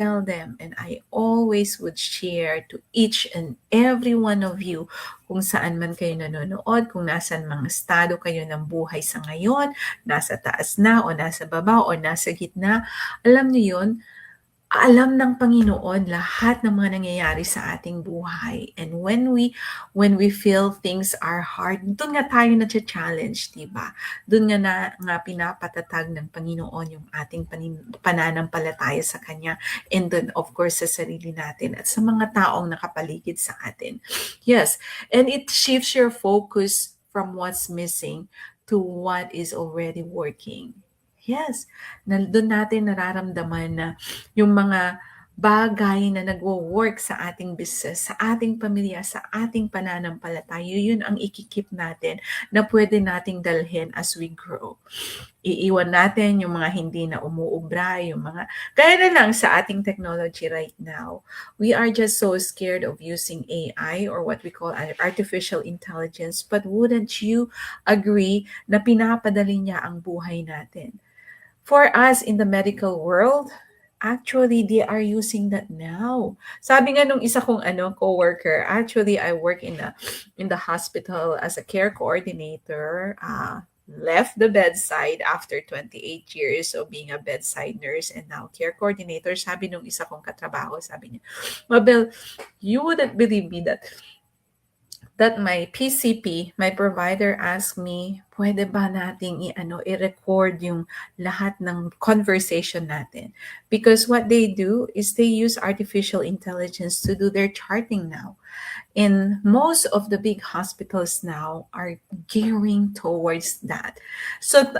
tell them, and I always would share to each and every one of you kung saan man kayo nanonood, kung nasan mga estado kayo ng buhay sa ngayon, nasa taas na o nasa baba o nasa gitna. Alam niyo yun, alam ng Panginoon lahat ng mga nangyayari sa ating buhay. And when we feel things are hard, doon nga tayo na-challenge, di ba? Doon nga pinapatatag ng Panginoon yung ating pananampalataya sa Kanya. And then, of course, sa sarili natin at sa mga taong nakapaligid sa atin. Yes, and it shifts your focus from what's missing to what is already working. Yes, doon natin nararamdaman na yung mga bagay na nagwo-work sa ating business, sa ating pamilya, sa ating pananampalataya, yun ang ikikip natin na pwede nating dalhin as we grow. Iiwan natin yung mga hindi na umuubra, yung mga, kaya na lang sa ating technology right now, we are just so scared of using AI or what we call artificial intelligence, but wouldn't you agree na pinapadali niya ang buhay natin? For us in the medical world, actually they are using that now. Sabi nga nung isa kong coworker, actually I work in the hospital as a care coordinator. Left the bedside after 28 years of being a bedside nurse and now care coordinator. Sabi nung isa kong katrabaho, sabi niya, Mabel, you wouldn't believe me that my PCP, my provider asked me, pwede ba nating i-record yung lahat ng conversation natin? Because what they do is they use artificial intelligence to do their charting now. And most of the big hospitals now are gearing towards that. So